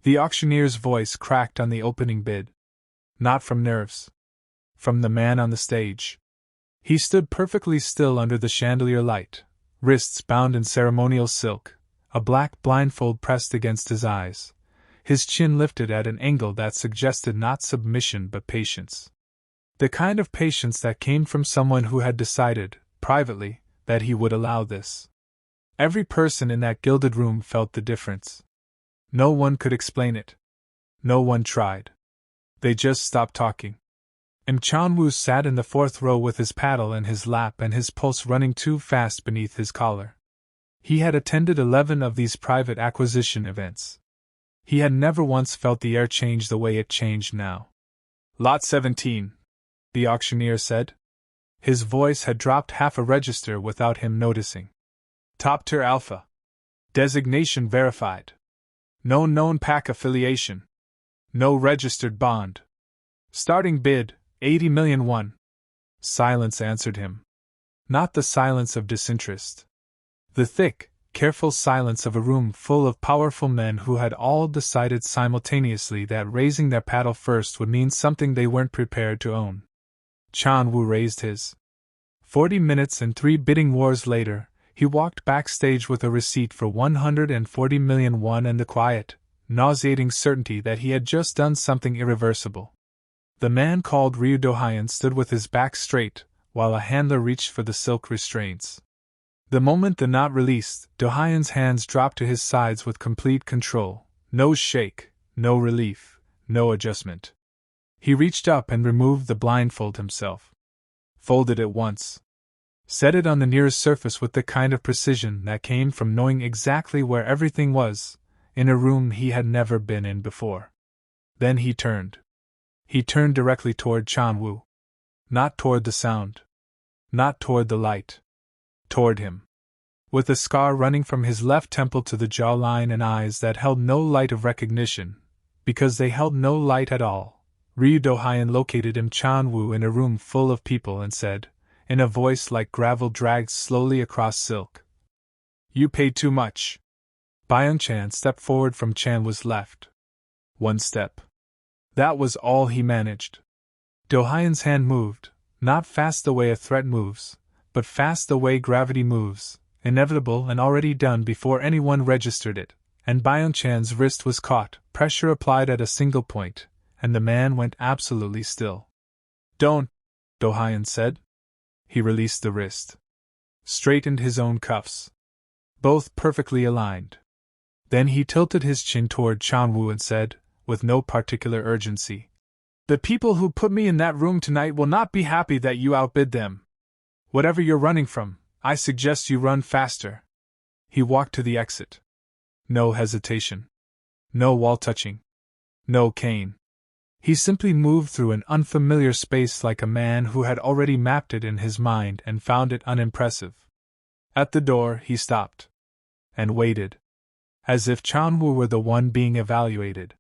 The auctioneer's voice cracked on the opening bid. Not from nerves. From the man on the stage. He stood perfectly still under the chandelier light, wrists bound in ceremonial silk, a black blindfold pressed against his eyes, his chin lifted at an angle that suggested not submission but patience. The kind of patience that came from someone who had decided, privately, that he would allow this. Every person in that gilded room felt the difference. No one could explain it. No one tried. They just stopped talking. Chanwoo sat in the fourth row with his paddle in his lap and his pulse running too fast beneath his collar. He had attended 11 of these private acquisition events. He had never once felt the air change the way it changed now. Lot 17, the auctioneer said. His voice had dropped half a register without him noticing. Top tier alpha. Designation verified. No known pack affiliation. No registered bond. Starting bid, 80 million won. Silence answered him. Not the silence of disinterest. The thick, careful silence of a room full of powerful men who had all decided simultaneously that raising their paddle first would mean something they weren't prepared to own. Chanwoo raised his. 40 minutes and 3 bidding wars later, he walked backstage with a receipt for 140 million won and the quiet, nauseating certainty that he had just done something irreversible. The man called Ryu Dohyun stood with his back straight, while a handler reached for the silk restraints. The moment the knot released, Dohyun's hands dropped to his sides with complete control. No shake, no relief, no adjustment. He reached up and removed the blindfold himself. Folded it once. Set it on the nearest surface with the kind of precision that came from knowing exactly where everything was, in a room he had never been in before. Then he turned. He turned directly toward Chanwoo. Not toward the sound. Not toward the light. Toward him. With a scar running from his left temple to the jawline and eyes that held no light of recognition, because they held no light at all, Ryu Dohyun located Chanwoo in a room full of people and said, in a voice like gravel dragged slowly across silk, "You paid too much." Byung-chan stepped forward from Chanwoo's left. One step. That was all he managed. Dohyun's hand moved, not fast the way a threat moves, but fast the way gravity moves, inevitable and already done before anyone registered it, and Byung-chan's wrist was caught, pressure applied at a single point, and the man went absolutely still. "Don't," Dohyun said. He released the wrist. Straightened his own cuffs. Both perfectly aligned. Then he tilted his chin toward Chanwoo and said, with no particular urgency, "The people who put me in that room tonight will not be happy that you outbid them. Whatever you're running from, I suggest you run faster." He walked to the exit. No hesitation. No wall touching. No cane. He simply moved through an unfamiliar space like a man who had already mapped it in his mind and found it unimpressive. At the door, he stopped. And waited. As if Chanwoo were the one being evaluated.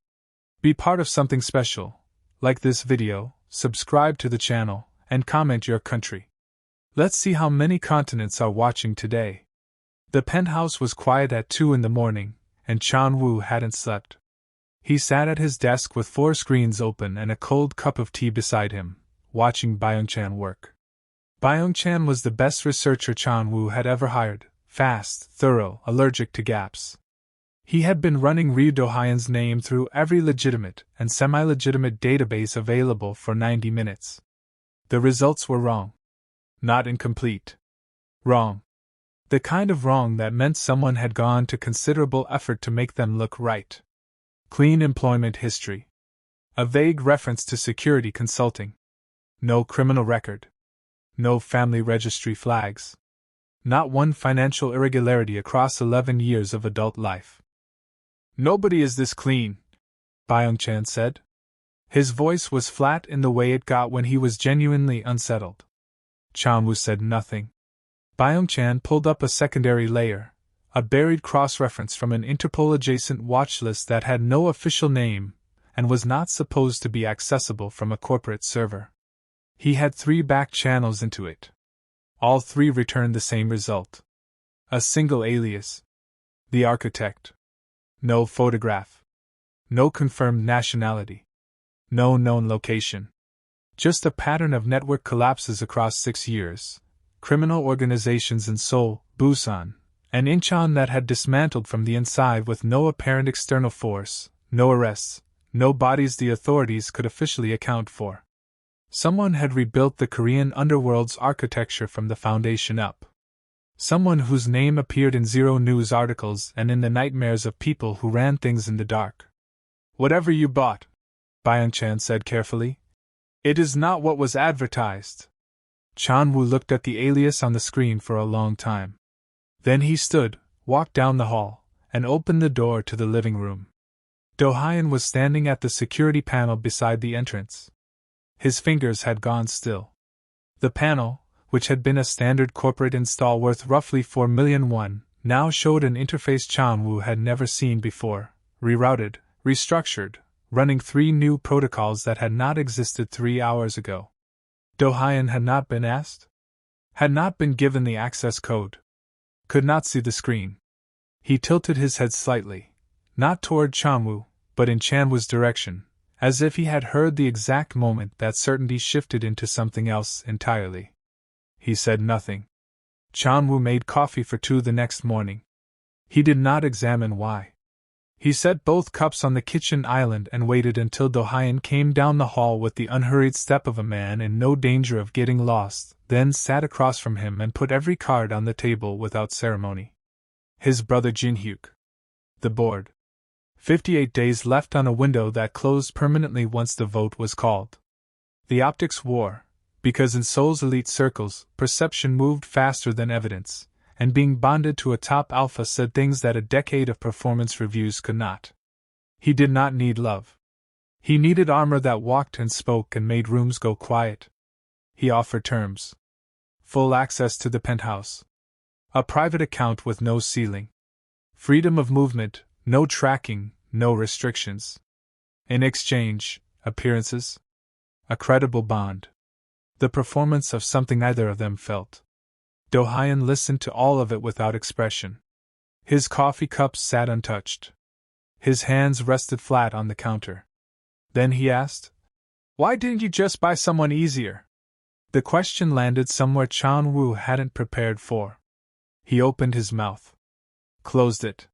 Be part of something special. Like this video, subscribe to the channel, and comment your country. Let's see how many continents are watching today. The penthouse was quiet at 2 in the morning, and Chanwoo hadn't slept. He sat at his desk with 4 screens open and a cold cup of tea beside him, watching Byung-chan work. Byung-chan was the best researcher Chanwoo had ever hired, fast, thorough, allergic to gaps. He had been running Ryu Dohyun's name through every legitimate and semi-legitimate database available for 90 minutes. The results were wrong. Not incomplete. Wrong. The kind of wrong that meant someone had gone to considerable effort to make them look right. Clean employment history. A vague reference to security consulting. No criminal record. No family registry flags. Not one financial irregularity across 11 years of adult life. "Nobody is this clean," Byung-chan said. His voice was flat in the way it got when he was genuinely unsettled. Chanwoo said nothing. Byung-chan pulled up a secondary layer, a buried cross-reference from an Interpol-adjacent watch list that had no official name and was not supposed to be accessible from a corporate server. He had 3 back channels into it. All 3 returned the same result. A single alias. The architect. No photograph. No confirmed nationality. No known location. Just a pattern of network collapses across 6 years. Criminal organizations in Seoul, Busan, and Incheon that had dismantled from the inside with no apparent external force, no arrests, no bodies the authorities could officially account for. Someone had rebuilt the Korean underworld's architecture from the foundation up. Someone whose name appeared in Zero News articles and in the nightmares of people who ran things in the dark. Whatever you bought, Byung-chan said carefully, it is not what was advertised. Chanwoo looked at the alias on the screen for a long time. Then he stood, walked down the hall, and opened the door to the living room. Dohyun was standing at the security panel beside the entrance. His fingers had gone still. The panel, which had been a standard corporate install worth roughly 4 million won, now showed an interface Chanwoo had never seen before, rerouted, restructured, running 3 new protocols that had not existed 3 hours ago. Dohyun had not been asked? Had not been given the access code. Could not see the screen. He tilted his head slightly, not toward Chanwoo, but in Chanwoo's direction, as if he had heard the exact moment that certainty shifted into something else entirely. He said nothing. Chanwoo made coffee for 2 the next morning. He did not examine why. He set both cups on the kitchen island and waited until Dohyun came down the hall with the unhurried step of a man in no danger of getting lost, then sat across from him and put every card on the table without ceremony. His brother Jin-hyuk. The board. 58 days left on a window that closed permanently once the vote was called. The optics war, because in Seoul's elite circles, perception moved faster than evidence, and being bonded to a top alpha said things that a decade of performance reviews could not. He did not need love. He needed armor that walked and spoke and made rooms go quiet. He offered terms. Full access to the penthouse. A private account with no ceiling. Freedom of movement, no tracking, no restrictions. In exchange, appearances. A credible bond. The performance of something neither of them felt. Dohyun listened to all of it without expression. His coffee cups sat untouched. His hands rested flat on the counter. Then he asked, "Why didn't you just buy someone easier?" The question landed somewhere Chanwoo hadn't prepared for. He opened his mouth. Closed it.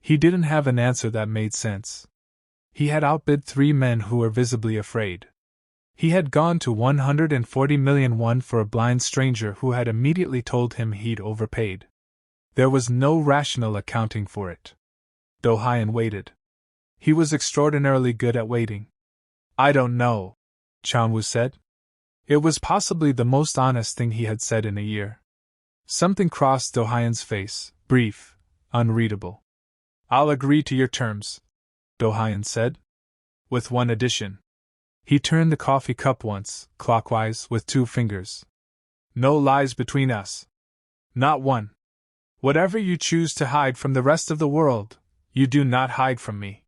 He didn't have an answer that made sense. He had outbid 3 men who were visibly afraid. He had gone to 140 million won for a blind stranger who had immediately told him he'd overpaid. There was no rational accounting for it. Dohyun waited. He was extraordinarily good at waiting. "I don't know," Chanwoo said. It was possibly the most honest thing he had said in a year. Something crossed Dohyun's face, brief, unreadable. "I'll agree to your terms," Dohyun said. "With one addition." He turned the coffee cup once, clockwise, with 2 fingers. "No lies between us. Not one. Whatever you choose to hide from the rest of the world, you do not hide from me."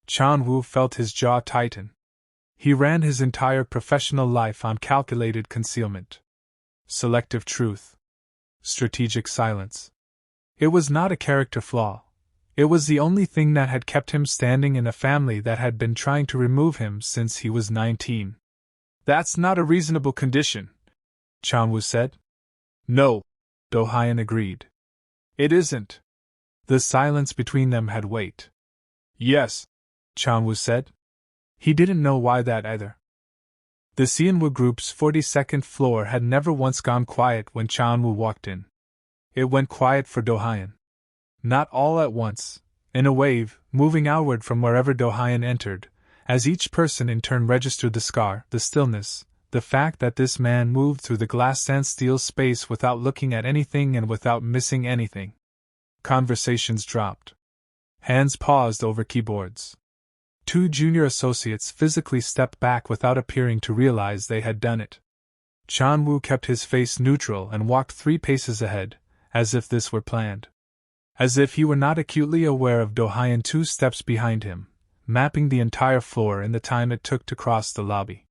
Chanwoo felt his jaw tighten. He ran his entire professional life on calculated concealment. Selective truth. Strategic silence. It was not a character flaw. It was the only thing that had kept him standing in a family that had been trying to remove him since he was 19. "That's not a reasonable condition," Chanwoo said. "No," Dohyun agreed. "It isn't." The silence between them had weight. "Yes," Chanwoo said. He didn't know why that either. The Seonwoo Group's 42nd floor had never once gone quiet when Chanwoo walked in. It went quiet for Dohyun. Not all at once, in a wave, moving outward from wherever Dohyun entered, as each person in turn registered the scar, the stillness, the fact that this man moved through the glass and steel space without looking at anything and without missing anything. Conversations dropped. Hands paused over keyboards. 2 junior associates physically stepped back without appearing to realize they had done it. Chanwoo kept his face neutral and walked 3 paces ahead, as if this were planned. As if he were not acutely aware of Dohyun 2 steps behind him, mapping the entire floor in the time it took to cross the lobby.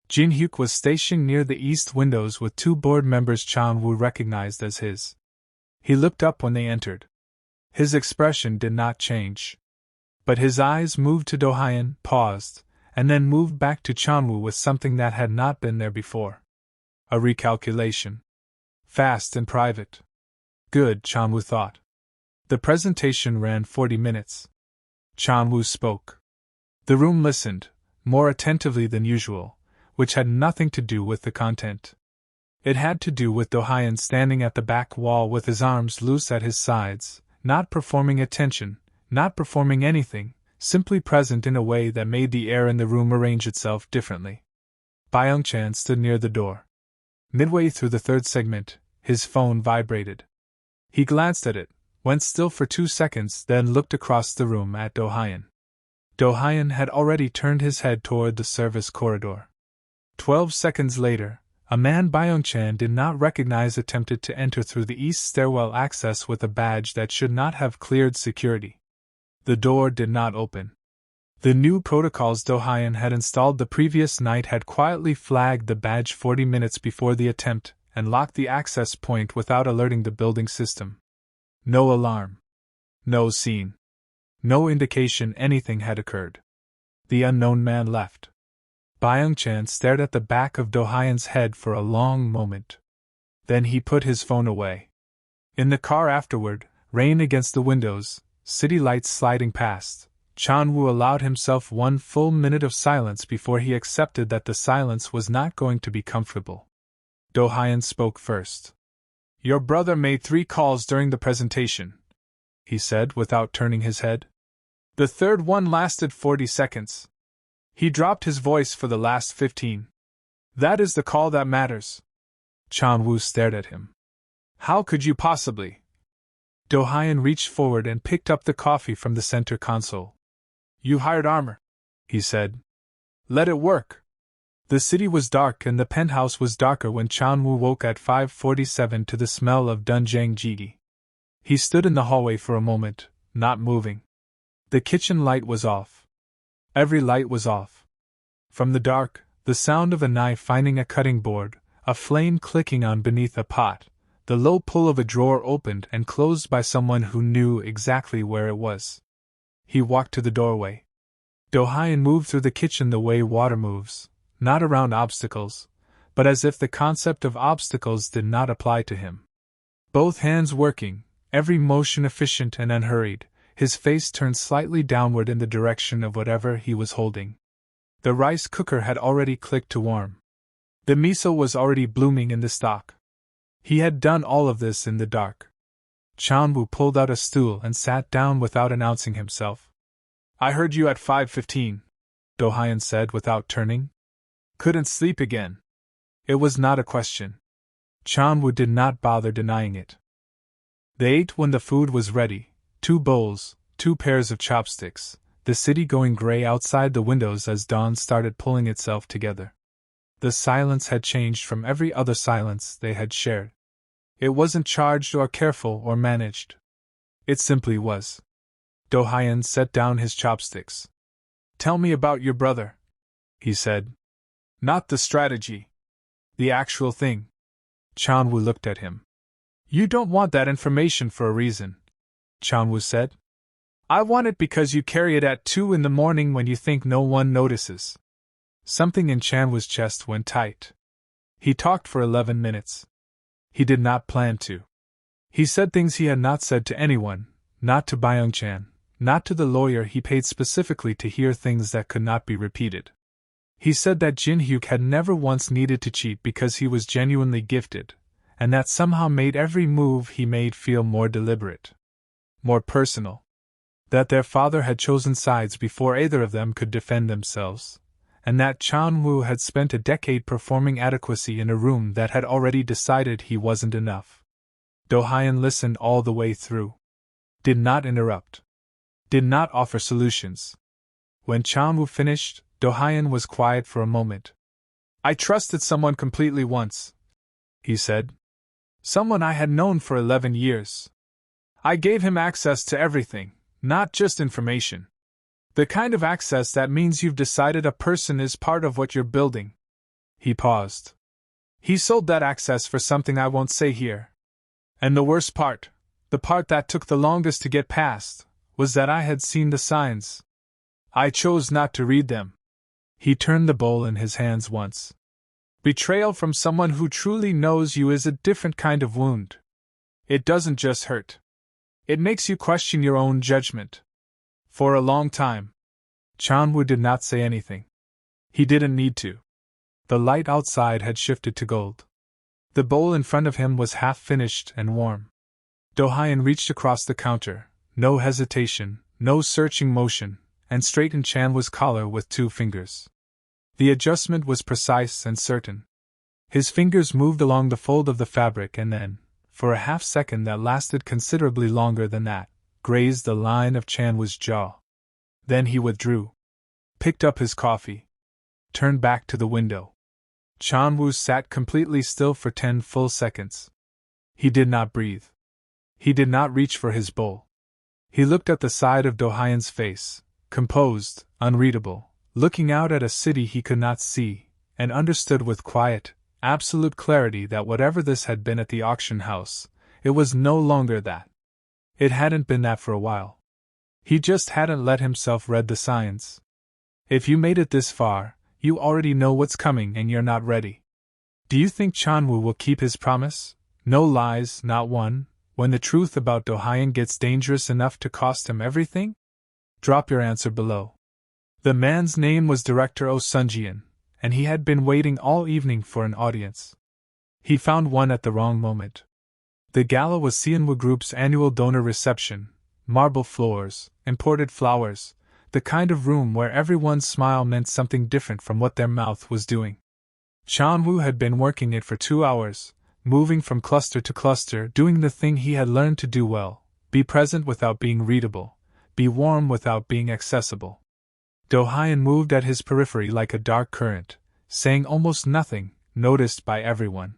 Jin-hyuk was stationed near the east windows with 2 board members Chanwoo recognized as his. He looked up when they entered. His expression did not change. But his eyes moved to Dohyun, paused, and then moved back to Chanwoo with something that had not been there before. A recalculation. Fast and private. Good, Chanwoo thought. The presentation ran 40 minutes. Chanwoo spoke. The room listened, more attentively than usual, which had nothing to do with the content. It had to do with Dohyun standing at the back wall with his arms loose at his sides, not performing attention, not performing anything, simply present in a way that made the air in the room arrange itself differently. Byung-chan stood near the door. Midway through the third segment, his phone vibrated. He glanced at it, went still for 2 seconds, then looked across the room at Dohyun. Dohyun had already turned his head toward the service corridor. 12 seconds later, a man Byung-chan did not recognize attempted to enter through the east stairwell access with a badge that should not have cleared security. The door did not open. The new protocols Dohyun had installed the previous night had quietly flagged the badge 40 minutes before the attempt and locked the access point without alerting the building system. No alarm. No scene. No indication anything had occurred. The unknown man left. Byung-chan stared at the back of Dohyun's head for a long moment. Then he put his phone away. In the car afterward, rain against the windows, city lights sliding past, Chanwoo allowed himself 1 full minute of silence before he accepted that the silence was not going to be comfortable. Dohyun spoke first. "Your brother made 3 calls during the presentation," he said without turning his head. "The third one lasted 40 seconds. He dropped his voice for the last 15. That is the call that matters." Chanwoo stared at him. "How could you possibly?" Dohyun reached forward and picked up the coffee from the center console. "You hired armor," he said. "Let it work." The city was dark and the penthouse was darker when Chanwoo woke at 5:47 to the smell of doenjang jjigae. He stood in the hallway for a moment, not moving. The kitchen light was off. Every light was off. From the dark, the sound of a knife finding a cutting board, a flame clicking on beneath a pot, the low pull of a drawer opened and closed by someone who knew exactly where it was. He walked to the doorway. Dohyun moved through the kitchen the way water moves, not around obstacles, but as if the concept of obstacles did not apply to him. Both hands working, every motion efficient and unhurried, his face turned slightly downward in the direction of whatever he was holding. The rice cooker had already clicked to warm. The miso was already blooming in the stock. He had done all of this in the dark. Chanwoo pulled out a stool and sat down without announcing himself. "I heard you at 5:15, Dohyun said without turning. "Couldn't sleep again." It was not a question. Chanwoo did not bother denying it. They ate when the food was ready, 2 bowls, 2 pairs of chopsticks, the city going gray outside the windows as dawn started pulling itself together. The silence had changed from every other silence they had shared. It wasn't charged or careful or managed. It simply was. Dohyun set down his chopsticks. "Tell me about your brother," he said. "Not the strategy. The actual thing." Chanwoo looked at him. "You don't want that information for a reason," Chanwoo said. "I want it because you carry it at 2 in the morning when you think no one notices." Something in Chanwoo's chest went tight. He talked for 11 minutes. He did not plan to. He said things he had not said to anyone, not to Byung-chan, not to the lawyer he paid specifically to hear things that could not be repeated. He said that Jin-hyuk had never once needed to cheat because he was genuinely gifted, and that somehow made every move he made feel more deliberate, more personal. That their father had chosen sides before either of them could defend themselves, and that Chanwoo had spent a decade performing adequacy in a room that had already decided he wasn't enough. Dohyun listened all the way through. Did not interrupt. Did not offer solutions. When Chanwoo finished, Dohyun was quiet for a moment. "I trusted someone completely once," he said. "Someone I had known for 11 years. I gave him access to everything, not just information. The kind of access that means you've decided a person is part of what you're building." He paused. "He sold that access for something I won't say here. And the worst part, the part that took the longest to get past, was that I had seen the signs. I chose not to read them. He turned the bowl in his hands once. Betrayal from someone who truly knows you is a different kind of wound. It doesn't just hurt. It makes you question your own judgment. For a long time, Chanwoo did not say anything. He didn't need to. The light outside had shifted to gold. The bowl in front of him was half finished and warm. Dohyun reached across the counter, no hesitation, no searching motion, and straightened Chanwoo's collar with 2 fingers. The adjustment was precise and certain. His fingers moved along the fold of the fabric and then, for a half-second that lasted considerably longer than that, grazed the line of Chanwoo's jaw. Then he withdrew, picked up his coffee, turned back to the window. Chanwoo sat completely still for 10 full seconds. He did not breathe. He did not reach for his bowl. He looked at the side of Dohyun's face, composed, unreadable, looking out at a city he could not see, and understood with quiet, absolute clarity that whatever this had been at the auction house, it was no longer that. It hadn't been that for a while. He just hadn't let himself read the signs. If you made it this far, you already know what's coming and you're not ready. Do you think Chanwoo will keep his promise? No lies, not one, when the truth about Dohyun gets dangerous enough to cost him everything? Drop your answer below. The man's name was Director Oh Sunjian, and he had been waiting all evening for an audience. He found one at the wrong moment. The gala was Chanwoo Group's annual donor reception, marble floors, imported flowers, the kind of room where everyone's smile meant something different from what their mouth was doing. Chanwoo had been working it for 2 hours, moving from cluster to cluster, doing the thing he had learned to do well: be present without being readable, be warm without being accessible. Dohyun moved at his periphery like a dark current, saying almost nothing, noticed by everyone.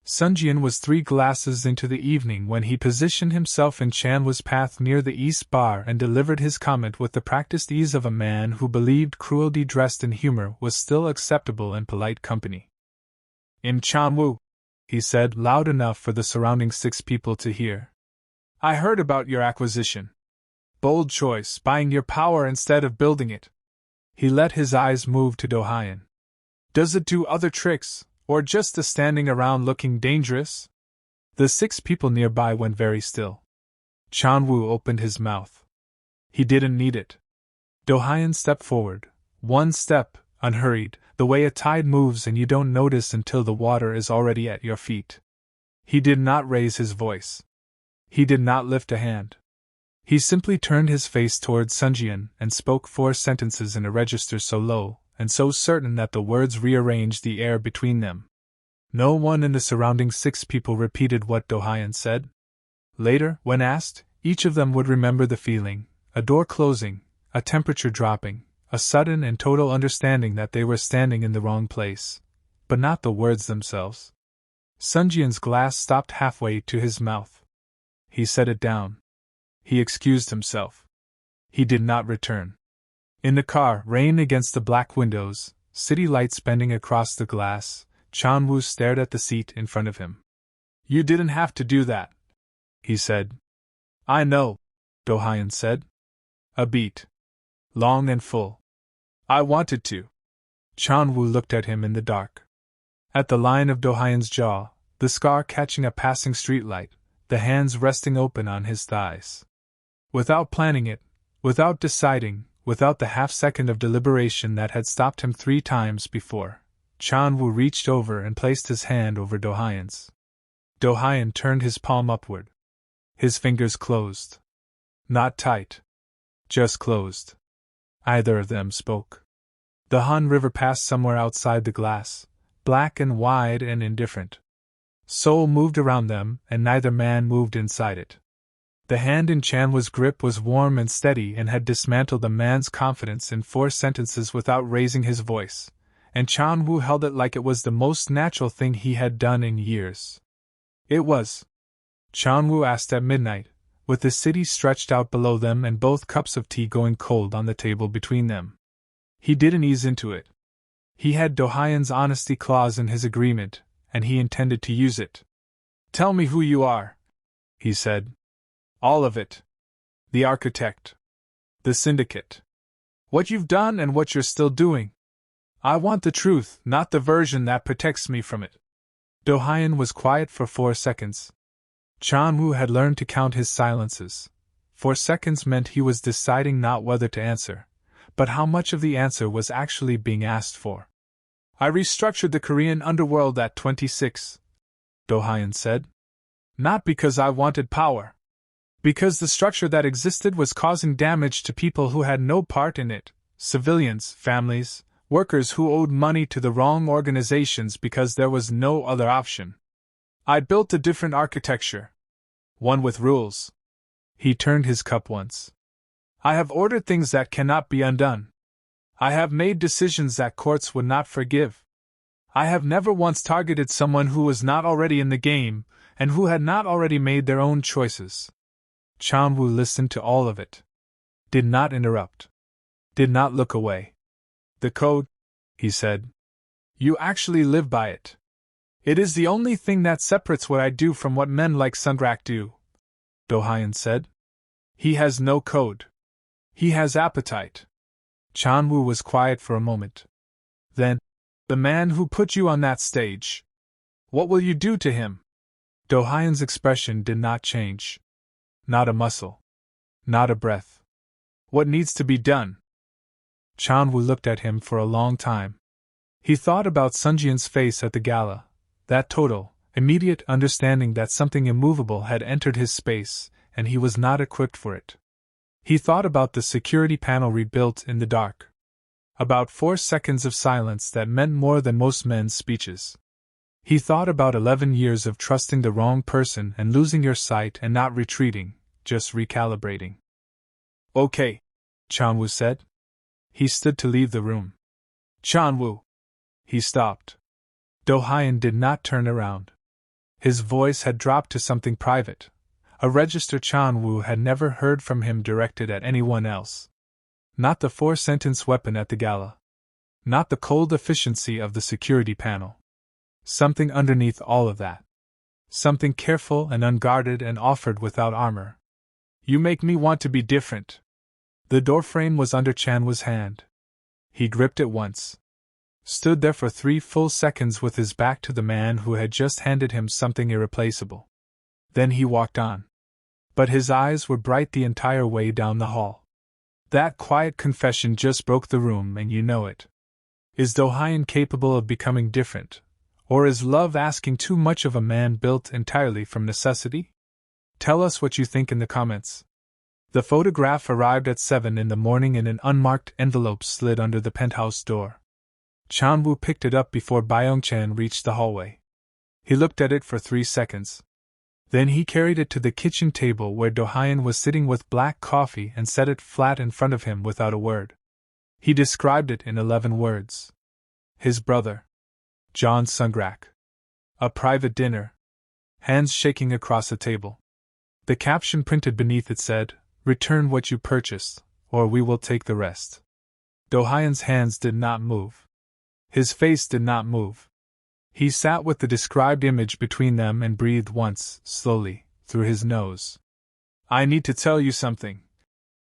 Sunjian was 3 glasses into the evening when he positioned himself in Chanwoo's path near the East Bar and delivered his comment with the practiced ease of a man who believed cruelty dressed in humor was still acceptable in polite company. "In Chanwoo," he said, loud enough for the surrounding 6 people to hear. "I heard about your acquisition. Bold choice, buying your power instead of building it." He let his eyes move to Dohyun. "Does it do other tricks, or just the standing around looking dangerous?" The 6 people nearby went very still. Chanwoo opened his mouth. He didn't need it. Dohyun stepped forward, 1 step, unhurried, the way a tide moves and you don't notice until the water is already at your feet. He did not raise his voice. He did not lift a hand. He simply turned his face towards Sunjian and spoke 4 sentences in a register so low and so certain that the words rearranged the air between them. No one in the surrounding 6 people repeated what Dohyun said. Later, when asked, each of them would remember the feeling: a door closing, a temperature dropping, a sudden and total understanding that they were standing in the wrong place, but not the words themselves. Sunjian's glass stopped halfway to his mouth. He set it down. He excused himself. He did not return. In the car, rain against the black windows, city lights bending across the glass, Chanwoo stared at the seat in front of him. "You didn't have to do that," he said. "I know," Dohyun said. A beat. Long and full. "I wanted to." Chanwoo looked at him in the dark. At the line of Dohyun's jaw, the scar catching a passing streetlight, the hands resting open on his thighs. Without planning it, without deciding, without the half-second of deliberation that had stopped him 3 times before, Chanwoo reached over and placed his hand over Dohyun's. Dohyun turned his palm upward. His fingers closed. Not tight. Just closed. Either of them spoke. The Han River passed somewhere outside the glass, black and wide and indifferent. Seoul moved around them, and neither man moved inside it. The hand in Chanwoo's grip was warm and steady and had dismantled the man's confidence in 4 sentences without raising his voice, and Chanwoo held it like it was the most natural thing he had done in years. "It was?" Chanwoo asked at midnight, with the city stretched out below them and both cups of tea going cold on the table between them. He didn't ease into it. He had Dohyun's honesty clause in his agreement, and he intended to use it. "Tell me who you are," he said. "All of it." The architect. The syndicate. What you've done and what you're still doing. I want the truth, not the version that protects me from it. Dohyun was quiet for 4 seconds. Chanwoo had learned to count his silences. 4 seconds meant he was deciding not whether to answer, but how much of the answer was actually being asked for. I restructured the Korean underworld at 26, Dohyun said. Not because I wanted power. Because the structure that existed was causing damage to people who had no part in it, civilians, families, workers who owed money to the wrong organizations because there was no other option. I built a different architecture. One with rules. He turned his cup once. I have ordered things that cannot be undone. I have made decisions that courts would not forgive. I have never once targeted someone who was not already in the game, and who had not already made their own choices. Chanwoo listened to all of it. Did not interrupt. Did not look away. The code, he said. You actually live by it. It is the only thing that separates what I do from what men like Sungrak do, Dohyun said. He has no code. He has appetite. Chanwoo was quiet for a moment. Then, the man who put you on that stage. What will you do to him? Dohyun's expression did not change. Not a muscle. Not a breath. What needs to be done? Chanwoo looked at him for a long time. He thought about Sunjian's face at the gala, that total, immediate understanding that something immovable had entered his space, and he was not equipped for it. He thought about the security panel rebuilt in the dark. About 4 seconds of silence that meant more than most men's speeches. He thought about 11 years of trusting the wrong person and losing your sight and not retreating, just recalibrating. Okay, Chanwoo said. He stood to leave the room. Chanwoo! He stopped. Dohyun did not turn around. His voice had dropped to something private, a register Chanwoo had never heard from him directed at anyone else. Not the 4-sentence weapon at the gala. Not the cold efficiency of the security panel. Something underneath all of that. Something careful and unguarded and offered without armor. You make me want to be different. The doorframe was under Chanwoo's hand. He gripped it once. Stood there for 3 full seconds with his back to the man who had just handed him something irreplaceable. Then he walked on. But his eyes were bright the entire way down the hall. That quiet confession just broke the room, and you know it. Is Dohyun capable of becoming different? Or is love asking too much of a man built entirely from necessity? Tell us what you think in the comments. The photograph arrived at 7 in the morning in an unmarked envelope slid under the penthouse door. Chanwoo picked it up before Byung-chan reached the hallway. He looked at it for 3 seconds. Then he carried it to the kitchen table where Dohyun was sitting with black coffee and set it flat in front of him without a word. He described it in 11 words. His brother. John Sungrak. A private dinner. Hands shaking across the table. The caption printed beneath it said, "Return what you purchased, or we will take the rest." Dohyun's hands did not move. His face did not move. He sat with the described image between them and breathed once, slowly, through his nose. I need to tell you something,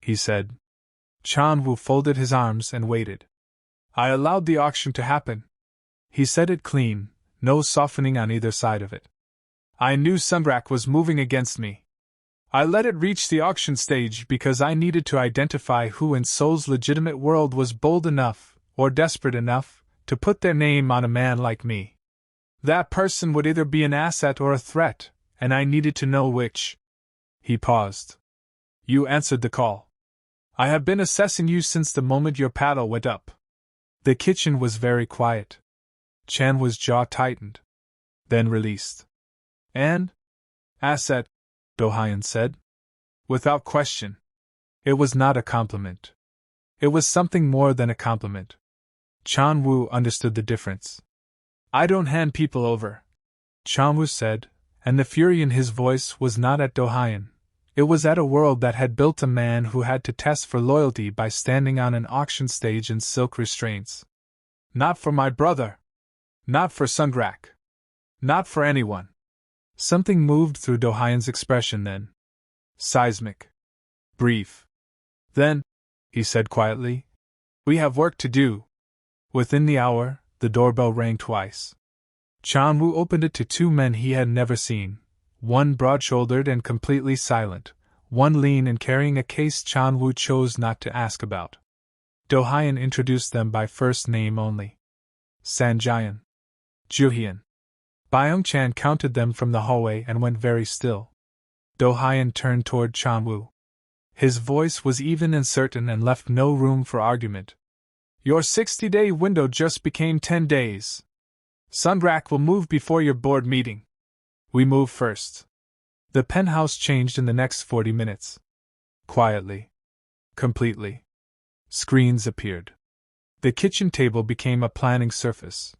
he said. Chanwoo folded his arms and waited. I allowed the auction to happen. He said it clean, no softening on either side of it. I knew Sungrak was moving against me. I let it reach the auction stage because I needed to identify who in Seoul's legitimate world was bold enough, or desperate enough, to put their name on a man like me. That person would either be an asset or a threat, and I needed to know which. He paused. You answered the call. I have been assessing you since the moment your paddle went up. The kitchen was very quiet. Chanwoo's jaw tightened. Then released. And? Asset, Dohyun said. Without question. It was not a compliment. It was something more than a compliment. Chanwoo understood the difference. I don't hand people over, Chanwoo said, and the fury in his voice was not at Dohyun. It was at a world that had built a man who had to test for loyalty by standing on an auction stage in silk restraints. Not for my brother. Not for Sungrak. Not for anyone. Something moved through Dohyun's expression then. Seismic. Brief. Then, he said quietly. We have work to do. Within the hour, the doorbell rang twice. Chanwoo opened it to two men he had never seen, one broad-shouldered and completely silent, one lean and carrying a case Chanwoo chose not to ask about. Dohyun introduced them by first name only. Sanjayan. Juhyun. Byung-chan counted them from the hallway and went very still. Dohyun turned toward Chanwoo. His voice was even and certain and left no room for argument. Your 60-day window just became 10 days. Sundrak will move before your board meeting. We move first. The penthouse changed in the next 40 minutes. Quietly. Completely. Screens appeared. The kitchen table became a planning surface.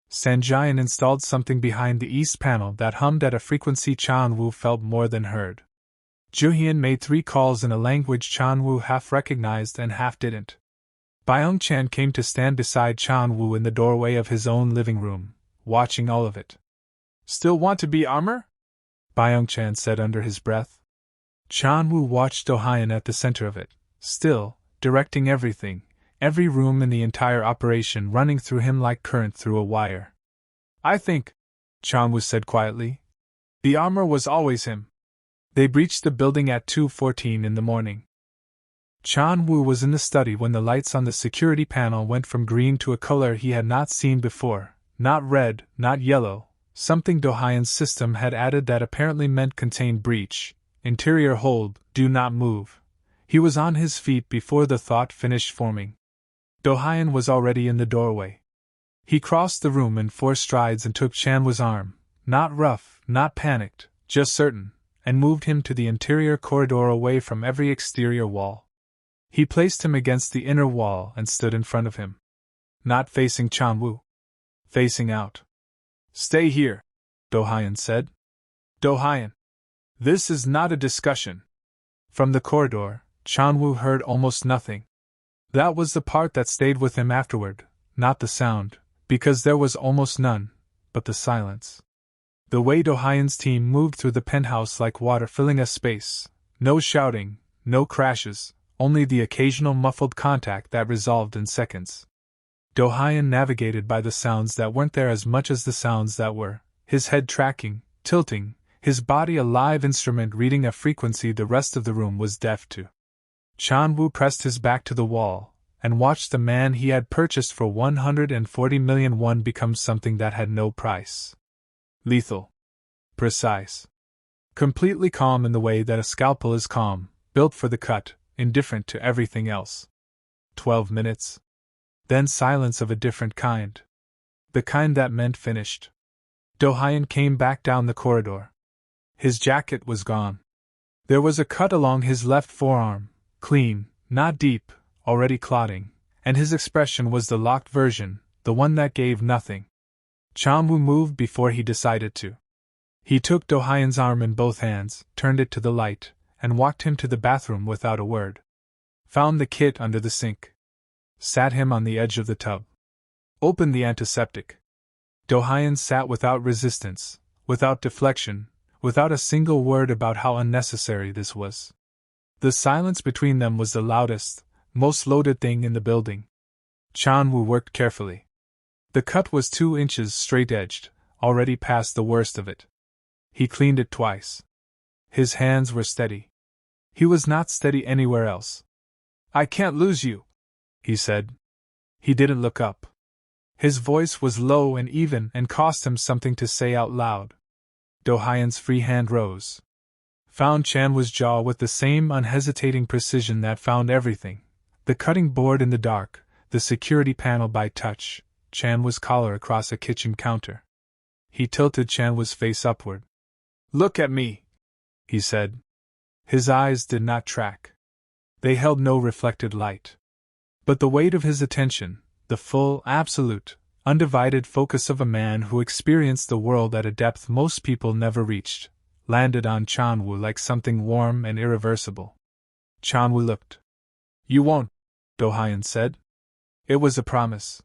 Sanjayan installed something behind the east panel that hummed at a frequency Chanwoo felt more than heard. Juhyun made 3 calls in a language Chanwoo half recognized and half didn't. Byung-chan came to stand beside Chanwoo in the doorway of his own living room, watching all of it. Still want to be armor? Byung-chan said under his breath. Chanwoo watched Dohyun at the center of it, still, directing everything, every room in the entire operation running through him like current through a wire. I think, Chanwoo said quietly, the armor was always him. They breached the building at 2:14 in the morning. Chanwoo was in the study when the lights on the security panel went from green to a color he had not seen before, not red, not yellow, something Dohyun's system had added that apparently meant contain breach, interior hold, do not move. He was on his feet before the thought finished forming. Dohyun was already in the doorway. He crossed the room in 4 strides and took Chanwoo's arm, not rough, not panicked, just certain, and moved him to the interior corridor away from every exterior wall. He placed him against the inner wall and stood in front of him. Not facing Chanwoo. Facing out. Stay here, Dohyun said. Dohyun. This is not a discussion. From the corridor, Chanwoo heard almost nothing. That was the part that stayed with him afterward, not the sound, because there was almost none, but the silence. The way Dohyun's team moved through the penthouse like water filling a space, no shouting, no crashes, only the occasional muffled contact that resolved in seconds. Dohyun navigated by the sounds that weren't there as much as the sounds that were, his head tracking, tilting, his body a live instrument reading a frequency the rest of the room was deaf to. Chanwoo pressed his back to the wall, and watched the man he had purchased for 140 million won become something that had no price. Lethal. Precise. Completely calm in the way that a scalpel is calm, built for the cut, indifferent to everything else. 12 minutes. Then silence of a different kind. The kind that meant finished. Dohyun came back down the corridor. His jacket was gone. There was a cut along his left forearm, clean, not deep, already clotting, and his expression was the locked version, the one that gave nothing. Chanwoo moved before he decided to. He took Dohyun's arm in both hands, turned it to the light, and walked him to the bathroom without a word. Found the kit under the sink. Sat him on the edge of the tub. Opened the antiseptic. Dohyun sat without resistance, without deflection, without a single word about how unnecessary this was. The silence between them was the loudest, most loaded thing in the building. Chanwoo worked carefully. The cut was 2 inches straight-edged, already past the worst of it. He cleaned it twice. His hands were steady. He was not steady anywhere else. I can't lose you, he said. He didn't look up. His voice was low and even and cost him something to say out loud. Dohyun's free hand rose. Found Chanwoo's jaw with the same unhesitating precision that found everything. The cutting board in the dark, the security panel by touch, Chanwoo's collar across a kitchen counter. He tilted Chanwoo's face upward. Look at me, he said. His eyes did not track. They held no reflected light. But the weight of his attention, the full, absolute, undivided focus of a man who experienced the world at a depth most people never reached, landed on Chanwoo like something warm and irreversible. Chanwoo looked. You won't, Dohyun said. It was a promise.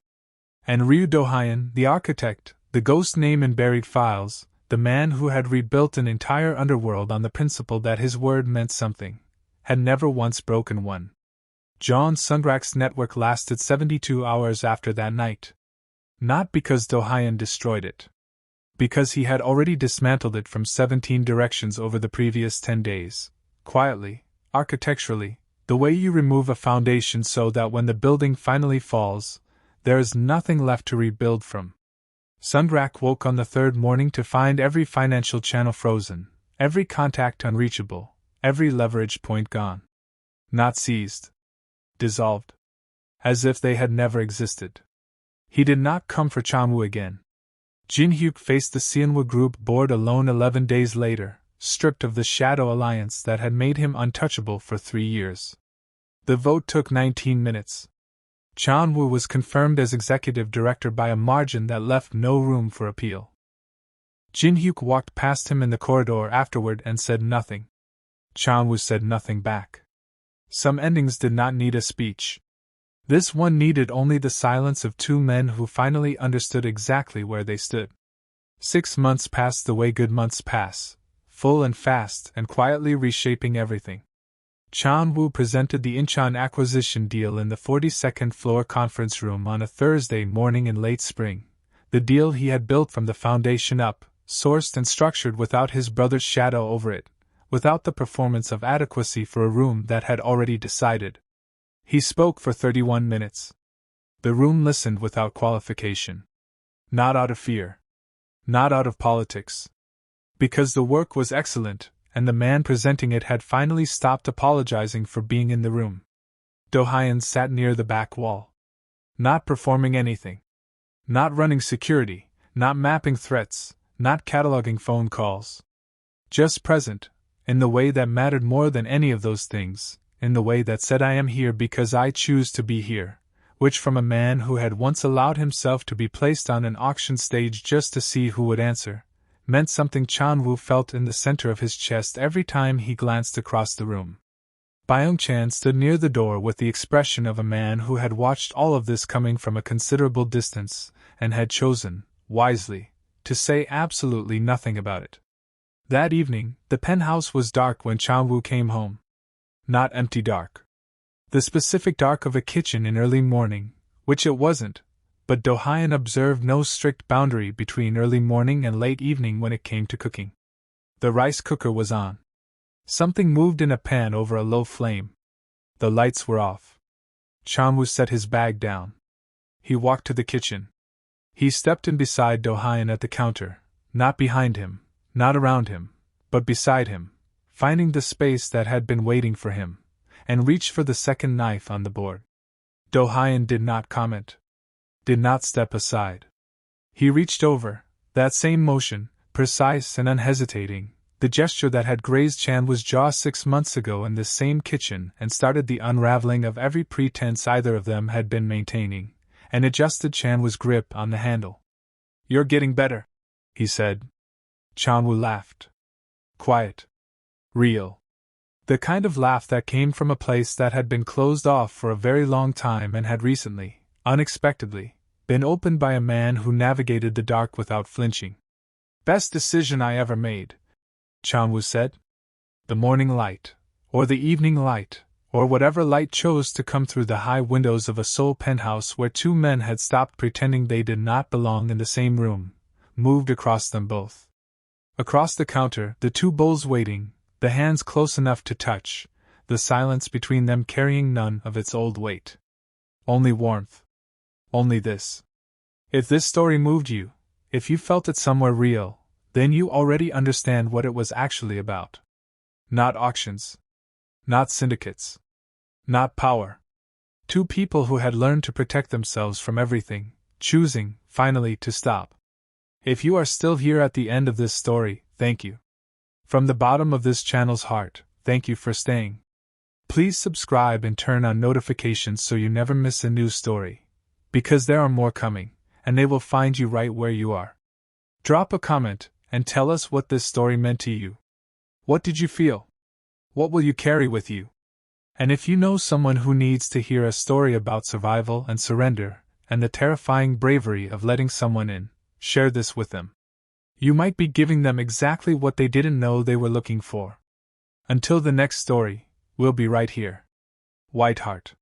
And Ryu Dohyun, the architect, the ghost name in buried files, the man who had rebuilt an entire underworld on the principle that his word meant something, had never once broken one. John Sundrak's network lasted 72 hours after that night. Not because Dohyun destroyed it. Because he had already dismantled it from 17 directions over the previous 10 days, quietly, architecturally, the way you remove a foundation so that when the building finally falls, there is nothing left to rebuild from. Sundrak woke on the third morning to find every financial channel frozen, every contact unreachable, every leverage point gone. Not seized. Dissolved. As if they had never existed. He did not come for Chanwoo again. Jin-hyuk faced the Seonwoo Group board alone 11 days later, stripped of the shadow alliance that had made him untouchable for 3 years. The vote took 19 minutes. Chanwoo was confirmed as executive director by a margin that left no room for appeal. Jin-hyuk walked past him in the corridor afterward and said nothing. Chanwoo said nothing back. Some endings did not need a speech. This one needed only the silence of two men who finally understood exactly where they stood. 6 months passed the way good months pass, full and fast and quietly reshaping everything. Chanwoo presented the Incheon acquisition deal in the 42nd floor conference room on a Thursday morning in late spring, the deal he had built from the foundation up, sourced and structured without his brother's shadow over it, without the performance of adequacy for a room that had already decided. He spoke for 31 minutes. The room listened without qualification. Not out of fear. Not out of politics. Because the work was excellent, and the man presenting it had finally stopped apologizing for being in the room. Dohyun sat near the back wall. Not performing anything. Not running security, not mapping threats, not cataloging phone calls. Just present, in the way that mattered more than any of those things, in the way that said I am here because I choose to be here, which from a man who had once allowed himself to be placed on an auction stage just to see who would answer, meant something Chanwoo felt in the center of his chest every time he glanced across the room. Byung-chan stood near the door with the expression of a man who had watched all of this coming from a considerable distance, and had chosen, wisely, to say absolutely nothing about it. That evening, the penthouse was dark when Chanwoo came home. Not empty dark. The specific dark of a kitchen in early morning, which it wasn't, but Dohyun observed no strict boundary between early morning and late evening when it came to cooking. The rice cooker was on. Something moved in a pan over a low flame. The lights were off. Chanwoo set his bag down. He walked to the kitchen. He stepped in beside Dohyun at the counter, not behind him, not around him, but beside him, finding the space that had been waiting for him, and reached for the second knife on the board. Dohyun did not comment. Did not step aside. He reached over, that same motion, precise and unhesitating, the gesture that had grazed Chanwoo's jaw 6 months ago in this same kitchen and started the unraveling of every pretense either of them had been maintaining, and adjusted Chanwoo's grip on the handle. "You're getting better," he said. Chanwoo laughed. Quiet. Real. The kind of laugh that came from a place that had been closed off for a very long time and had recently, unexpectedly, been opened by a man who navigated the dark without flinching. "Best decision I ever made," Chanwoo said. The morning light, or the evening light, or whatever light chose to come through the high windows of a Seoul penthouse where two men had stopped pretending they did not belong in the same room, moved across them both. Across the counter, the two bowls waiting, the hands close enough to touch, the silence between them carrying none of its old weight. Only warmth. Only this. If this story moved you, if you felt it somewhere real, then you already understand what it was actually about. Not auctions. Not syndicates. Not power. Two people who had learned to protect themselves from everything, choosing, finally, to stop. If you are still here at the end of this story, thank you. From the bottom of this channel's heart, thank you for staying. Please subscribe and turn on notifications so you never miss a new story, because there are more coming, and they will find you right where you are. Drop a comment, and tell us what this story meant to you. What did you feel? What will you carry with you? And if you know someone who needs to hear a story about survival and surrender, and the terrifying bravery of letting someone in, share this with them. You might be giving them exactly what they didn't know they were looking for. Until the next story, we'll be right here. Whiteheart.